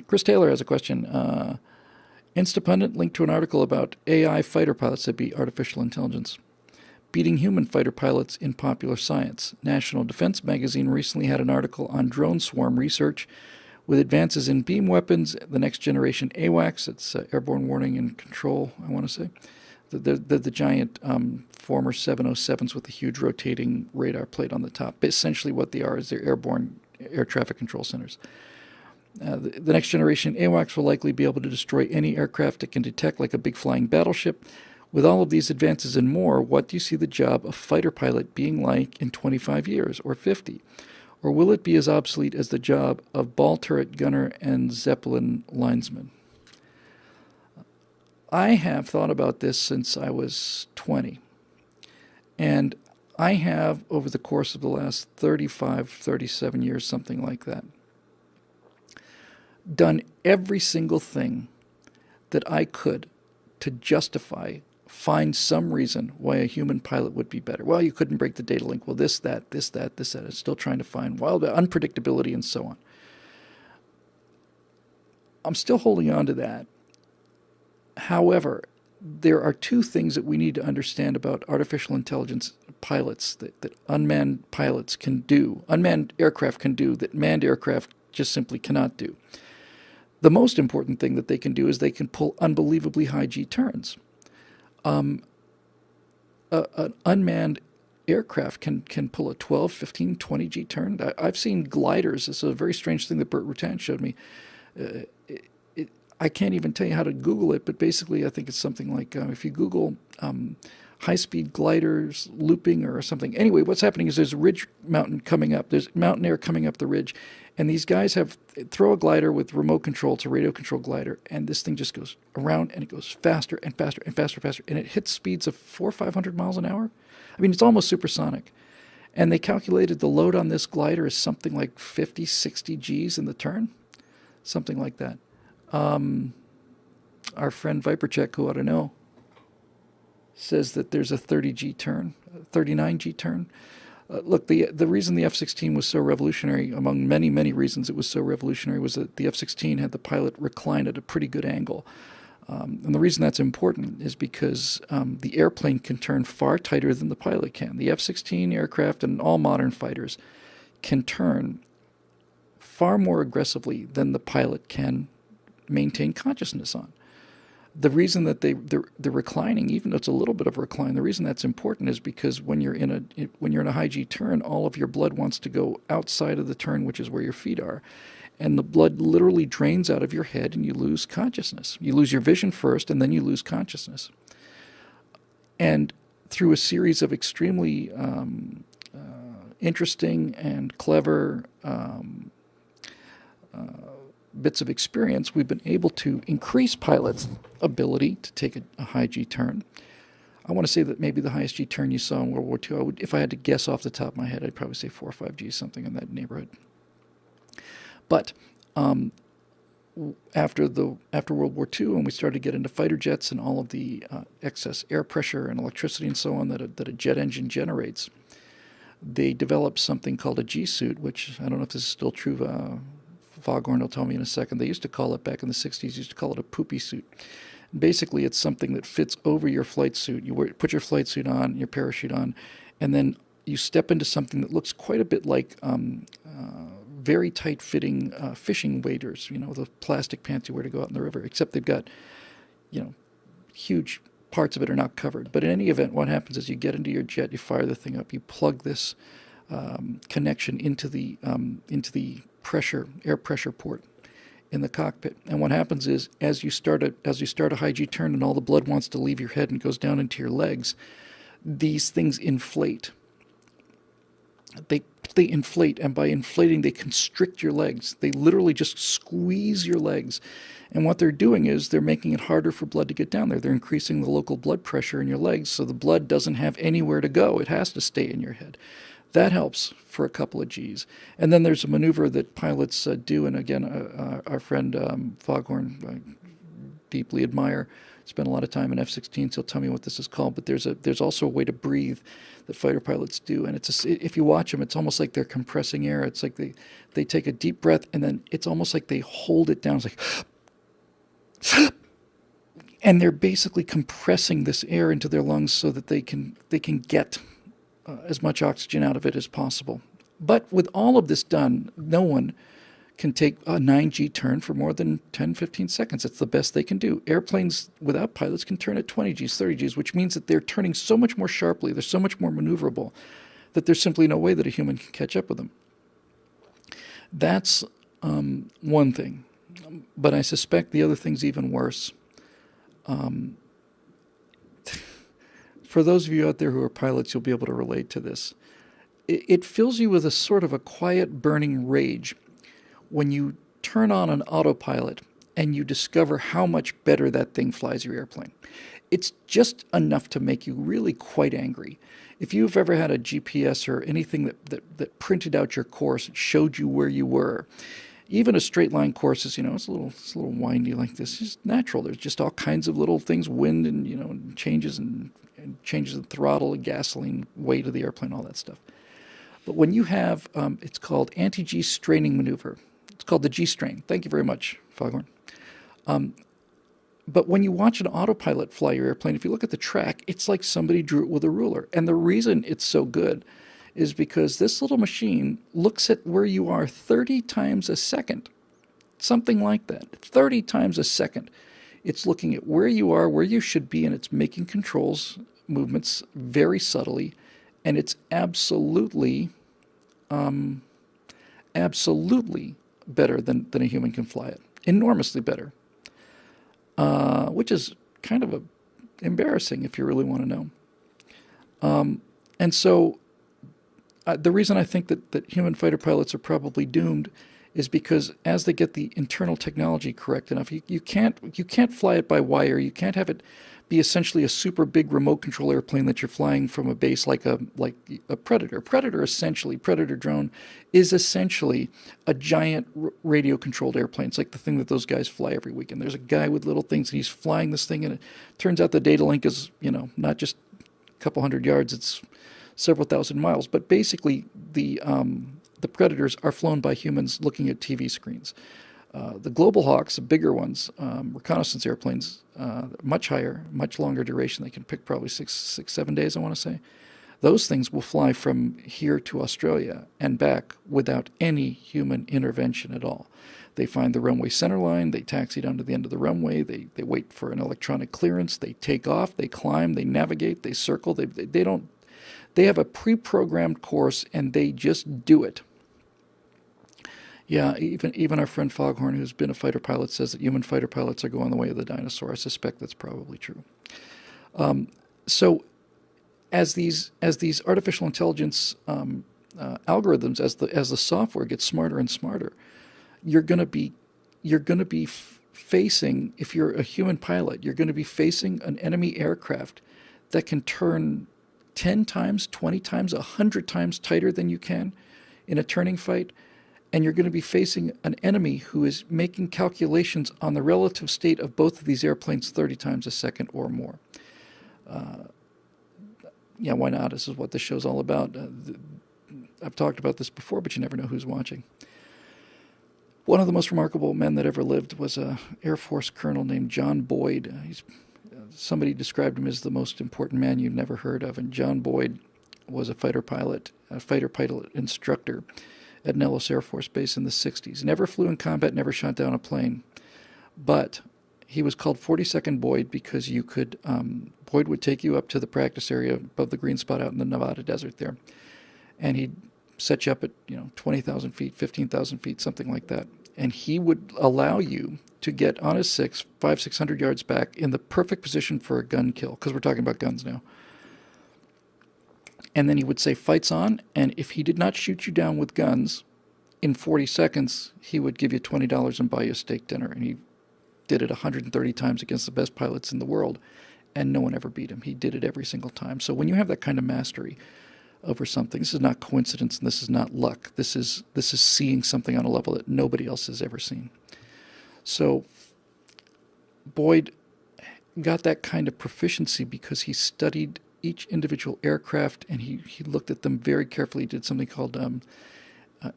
Chris Taylor has a question. Instapundit linked to an article about AI fighter pilots that beat artificial intelligence. Beating human fighter pilots in popular science. National Defense Magazine recently had an article on drone swarm research with advances in beam weapons, the next generation AWACS, it's airborne warning and control, I want to say. The giant former 707s with the huge rotating radar plate on the top. Essentially what they are is they're airborne air traffic control centers. The next generation AWACS will likely be able to destroy any aircraft it can detect like a big flying battleship. With all of these advances and more, what do you see the job of fighter pilot being like in 25 years or 50? Or will it be as obsolete as the job of ball turret gunner and Zeppelin linesman? I have thought about this since I was 20. And I have, over the course of the last 35, 37 years, something like that, done every single thing that I could to justify, find some reason why a human pilot would be better. Well, you couldn't break the data link. Well, this, that, this, that, this, that. It's still trying to find wild unpredictability and so on. I'm still holding on to that. However, there are two things that we need to understand about artificial intelligence pilots that unmanned pilots can do, unmanned aircraft can do, that manned aircraft just simply cannot do. The most important thing that they can do is they can pull unbelievably high G turns. An unmanned aircraft can pull a 12, 15, 20 G turn. I've seen gliders. This is a very strange thing that Bert Rutan showed me. I can't even tell you how to Google it, but basically I think it's something like if you Google high-speed gliders looping or something. Anyway, what's happening is there's a ridge mountain coming up. There's mountain air coming up the ridge. And these guys throw a glider with remote control. It's a radio control glider. And this thing just goes around and it goes faster and faster and faster and faster. And it hits speeds of 400 or 500 miles an hour. I mean, it's almost supersonic. And they calculated the load on this glider is something like 50, 60 Gs in the turn. Something like that. Our friend Vipercheck, who ought to know, says that there's a 30 G turn, 39 G turn. Look, the reason the F-16 was so revolutionary, among many, many reasons it was so revolutionary, was that the F-16 had the pilot recline at a pretty good angle. And the reason that's important is because the airplane can turn far tighter than the pilot can. The F-16 aircraft and all modern fighters can turn far more aggressively than the pilot can maintain consciousness on. The reason that they're reclining, even though it's a little bit of a recline, the reason that's important is because when you're in a high G turn, all of your blood wants to go outside of the turn, which is where your feet are, and the blood literally drains out of your head, and you lose consciousness. You lose your vision first, and then you lose consciousness. And through a series of extremely interesting and clever bits of experience, we've been able to increase pilots' ability to take a high G turn. I want to say that maybe the highest G turn you saw in World War II, if I had to guess off the top of my head, I'd probably say 4 or 5 G, something in that neighborhood. But after World War II, when we started to get into fighter jets and all of the excess air pressure and electricity and so on that a jet engine generates, they developed something called a G suit, which I don't know if this is still true. Foghorn will tell me in a second. They used to call it, back in the 60s, used to call it a poopy suit. Basically, it's something that fits over your flight suit. You put your flight suit on, your parachute on, and then you step into something that looks quite a bit like very tight-fitting fishing waders, the plastic pants you wear to go out in the river, except they've got, huge parts of it are not covered. But in any event, what happens is you get into your jet, you fire the thing up, you plug this connection into the air pressure port in the cockpit. And what happens is, as you start a high G turn and all the blood wants to leave your head and goes down into your legs, these things inflate. They inflate, and by inflating, they constrict your legs. They literally just squeeze your legs. And what they're doing is they're making it harder for blood to get down there. They're increasing the local blood pressure in your legs, so the blood doesn't have anywhere to go. It has to stay in your head. That helps for a couple of Gs. And then there's a maneuver that pilots do, and again, our friend Foghorn, I deeply admire, spent a lot of time in F-16s. He'll tell me what this is called, but there's also a way to breathe that fighter pilots do, and if you watch them, it's almost like they're compressing air. It's like they take a deep breath, and then it's almost like they hold it down. It's like, and they're basically compressing this air into their lungs so that they can get as much oxygen out of it as possible. But with all of this done, no one can take a 9G turn for more than 10, 15 seconds. It's the best they can do. Airplanes without pilots can turn at 20 Gs, 30 Gs, which means that they're turning so much more sharply, they're so much more maneuverable, that there's simply no way that a human can catch up with them. That's one thing. But I suspect the other thing's even worse. For those of you out there who are pilots, you'll be able to relate to this. It fills you with a sort of a quiet burning rage when you turn on an autopilot and you discover how much better that thing flies your airplane. It's just enough to make you really quite angry. If you've ever had a GPS or anything that printed out your course and showed you where you were, even a straight line course is, it's a little windy like this. It's just natural. There's just all kinds of little things, wind and changes and changes in throttle and gasoline, weight of the airplane, all that stuff. But when you have, it's called anti-G straining maneuver. It's called the G-strain. Thank you very much, Foghorn. But when you watch an autopilot fly your airplane, if you look at the track, it's like somebody drew it with a ruler. And the reason it's so good is because this little machine looks at where you are 30 times a second. Something like that. 30 times a second. It's looking at where you are, where you should be, and it's making controls, movements very subtly. And it's absolutely better than a human can fly it. Enormously better. Which is kind of embarrassing if you really want to know. And so the reason I think that human fighter pilots are probably doomed is because as they get the internal technology correct enough, you can't fly it by wire. You can't have it be essentially a super big remote control airplane that you're flying from a base like a Predator. Predator drone is essentially a giant radio controlled airplane. It's like the thing that those guys fly every weekend. There's a guy with little things and he's flying this thing, and it turns out the data link is not just a couple hundred yards, it's several thousand miles. But basically the Predators are flown by humans looking at TV screens. The Global Hawks, the bigger ones, reconnaissance airplanes, much higher, much longer duration. They can pick probably 7 days, I want to say. Those things will fly from here to Australia and back without any human intervention at all. They find the runway center line, they taxi down to the end of the runway, they wait for an electronic clearance, they take off, they climb, they navigate, they circle. They have a pre-programmed course and they just do it. Yeah, even our friend Foghorn, who's been a fighter pilot, says that human fighter pilots are going the way of the dinosaur. I suspect that's probably true. So, as these artificial intelligence algorithms, as the software gets smarter and smarter, you're going to be facing, if you're a human pilot, you're going to be facing an enemy aircraft that can turn 10 times, 20 times, 100 times tighter than you can in a turning fight. And you're going to be facing an enemy who is making calculations on the relative state of both of these airplanes 30 times a second or more. Yeah, why not? This is what this show's all about. I've talked about this before, but you never know who's watching. One of the most remarkable men that ever lived was an Air Force colonel named John Boyd. Somebody described him as the most important man you've never heard of, and John Boyd was a fighter pilot instructor at Nellis Air Force Base in the 60s. Never flew in combat, never shot down a plane. But he was called 42nd Boyd because Boyd would take you up to the practice area above the green spot out in the Nevada desert there. And he'd set you up at 20,000 feet, 15,000 feet, something like that. And he would allow you to get on his 500-600 yards back in the perfect position for a gun kill, because we're talking about guns now. And then he would say, "Fight's on," and if he did not shoot you down with guns in 40 seconds, he would give you $20 and buy you a steak dinner. And he did it 130 times against the best pilots in the world, and no one ever beat him. He did it every single time. So when you have that kind of mastery over something, this is not coincidence and this is not luck. This is seeing something on a level that nobody else has ever seen. So Boyd got that kind of proficiency because he studied each individual aircraft, and he looked at them very carefully. He did something called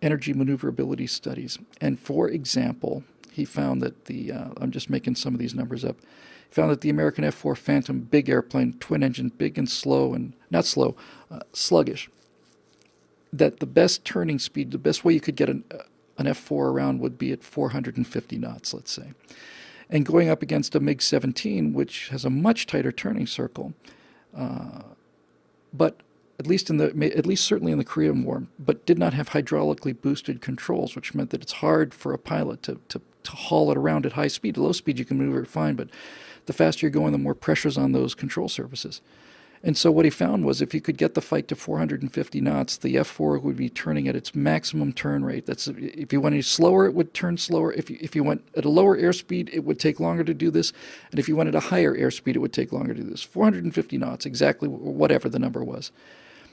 energy maneuverability studies. And for example, he found that I'm just making some of these numbers up, he found that the American F-4 Phantom, big airplane, twin engine, big and slow, and not slow, sluggish, that the best turning speed, the best way you could get an F-4 around would be at 450 knots, let's say. And going up against a MiG-17, which has a much tighter turning circle, but at least certainly in the Korean War, but did not have hydraulically boosted controls, which meant that it's hard for a pilot to haul it around at high speed. At low speed you can maneuver it fine, but the faster you're going, the more pressure's on those control surfaces. And so what he found was if you could get the fight to 450 knots, the F-4 would be turning at its maximum turn rate. That's if you went any slower, it would turn slower. If you went at a lower airspeed, it would take longer to do this. And if you went at a higher airspeed, it would take longer to do this. 450 knots, exactly whatever the number was.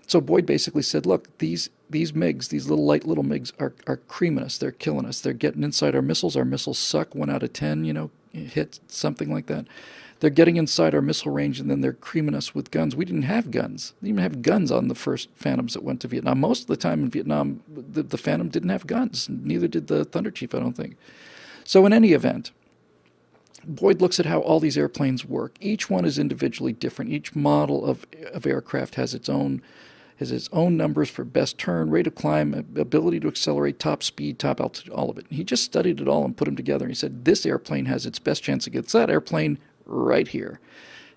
So Boyd basically said, look, these MiGs, these light little MiGs are creaming us. They're killing us. They're getting inside our missiles. Our missiles suck. 1 out of 10, hit, something like that. They're getting inside our missile range, and then they're creaming us with guns. We didn't have guns. We didn't even have guns on the first Phantoms that went to Vietnam. Most of the time in Vietnam, the Phantom didn't have guns. Neither did the Thunder Chief, I don't think. So in any event, Boyd looks at how all these airplanes work. Each one is individually different. Each model of aircraft has its own numbers for best turn, rate of climb, ability to accelerate, top speed, top altitude, all of it. And he just studied it all and put them together. He said, this airplane has its best chance against that airplane right here.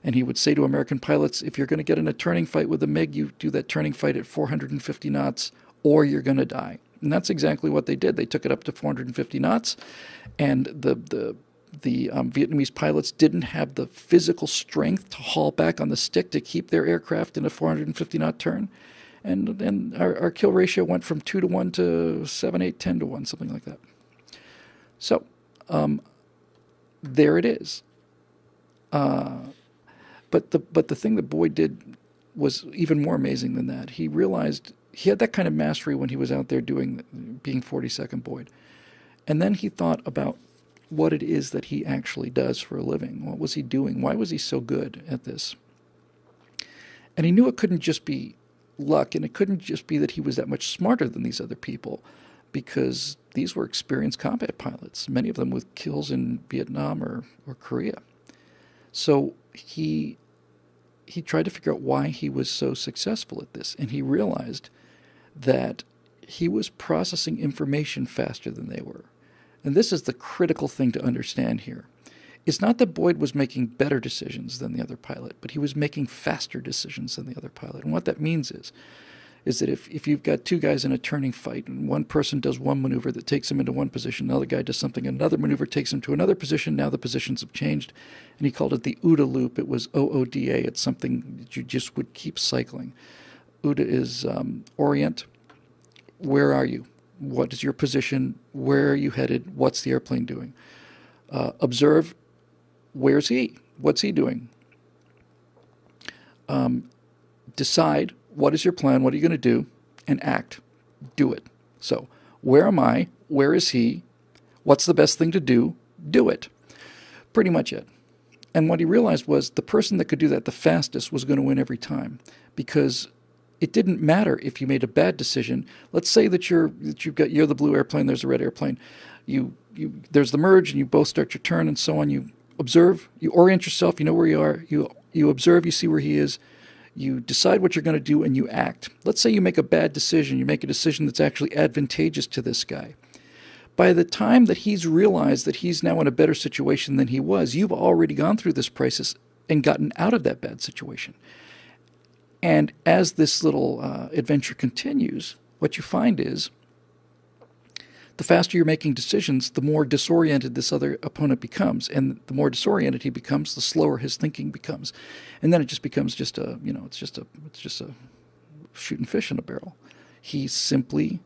And he would say to American pilots, if you're going to get in a turning fight with a MiG, you do that turning fight at 450 knots or you're going to die. And that's exactly what they did. They took it up to 450 knots, and the Vietnamese pilots didn't have the physical strength to haul back on the stick to keep their aircraft in a 450 knot turn. And our kill ratio went from 2 to 1 to 7, 8, 10 to 1, something like that. So there it is. But the thing that Boyd did was even more amazing than that. He realized he had that kind of mastery when he was out there being 42nd Boyd. And then he thought about what it is that he actually does for a living. What was he doing? Why was he so good at this? And he knew it couldn't just be luck, and it couldn't just be that he was that much smarter than these other people, because these were experienced combat pilots, many of them with kills in Vietnam or Korea. So he tried to figure out why he was so successful at this, and he realized that he was processing information faster than they were. And this is the critical thing to understand here. It's not that Boyd was making better decisions than the other pilot, but he was making faster decisions than the other pilot. And what that means is that if you've got two guys in a turning fight and one person does one maneuver that takes him into one position, another guy does something, another maneuver takes him to another position, now the positions have changed, and he called it the OODA loop. It was OODA. It's something that you just would keep cycling. OODA is orient. Where are you? What is your position? Where are you headed? What's the airplane doing? Observe. Where's he? What's he doing? Decide. What is your plan? What are you going to do? And act. Do it. So, where am I? Where is he? What's the best thing to do? Do it. Pretty much it. And what he realized was the person that could do that the fastest was going to win every time, because it didn't matter if you made a bad decision. Let's say that you're the blue airplane, there's a red airplane. There's the merge, and you both start your turn and so on. You observe, you orient yourself, you know where you are. You observe, you see where he is. You decide what you're going to do, and you act. Let's say you make a bad decision. You make a decision that's actually advantageous to this guy. By the time that he's realized that he's now in a better situation than he was, you've already gone through this crisis and gotten out of that bad situation. And as this little adventure continues, what you find is the faster you're making decisions, the more disoriented this other opponent becomes. And the more disoriented he becomes, the slower his thinking becomes. And then it just becomes it's just a shooting fish in a barrel. He simply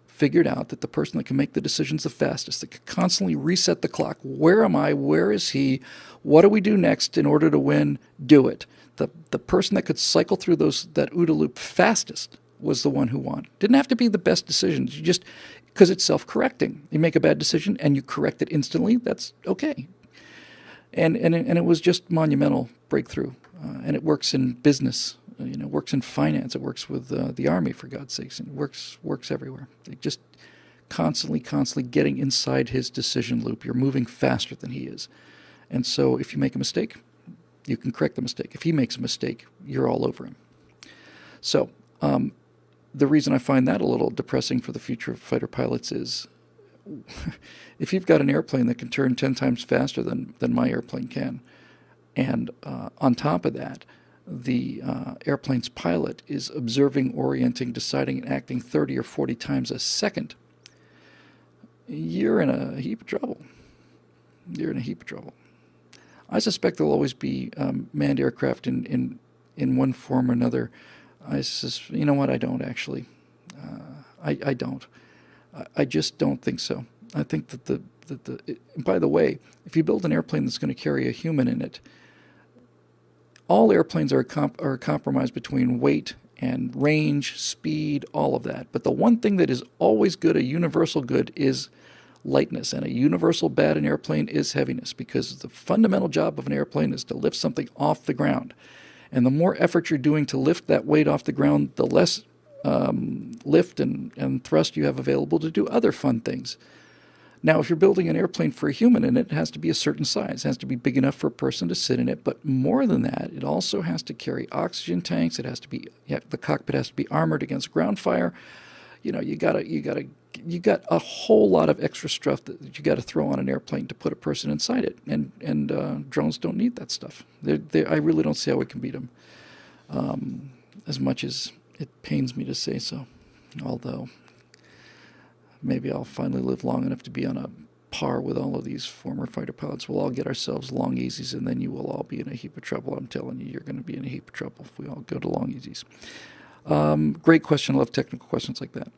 figured out that the person that can make the decisions the fastest, that can constantly reset the clock, where am I, where is he, what do we do next in order to win, do it. The person that could cycle through that OODA loop fastest was the one who won. Didn't have to be the best decisions. You just, because it's self-correcting. You make a bad decision and you correct it instantly, that's okay. And it was just monumental breakthrough. And it works in business, works in finance. It works with the Army, for God's sakes. And it works everywhere. It just constantly getting inside his decision loop. You're moving faster than he is. And so if you make a mistake, you can correct the mistake. If he makes a mistake, you're all over him. So the reason I find that a little depressing for the future of fighter pilots is if you've got an airplane that can turn 10 times faster than my airplane can, and on top of that, the airplane's pilot is observing, orienting, deciding, and acting 30 or 40 times a second, you're in a heap of trouble. You're in a heap of trouble. I suspect there'll always be manned aircraft in one form or another. You know what? I don't actually. I don't. I just don't think so. I think that by the way, if you build an airplane that's going to carry a human in it, all airplanes are a compromise between weight and range, speed, all of that. But the one thing that is always good, a universal good, is lightness. And a universal bad in an airplane is heaviness, because the fundamental job of an airplane is to lift something off the ground. And the more effort you're doing to lift that weight off the ground, the less lift and thrust you have available to do other fun things. Now, if you're building an airplane for a human in it, it has to be a certain size. It has to be big enough for a person to sit in it. But more than that, it also has to carry oxygen tanks. It has to be, the cockpit has to be armored against ground fire. You got a whole lot of extra stuff that you got to throw on an airplane to put a person inside it. And drones don't need that stuff. I really don't see how we can beat them. As much as it pains me to say so, although maybe I'll finally live long enough to be on a par with all of these former fighter pilots. We'll all get ourselves long easies, and then you will all be in a heap of trouble. I'm telling you, you're going to be in a heap of trouble if we all go to long easies. Great question. I love technical questions like that.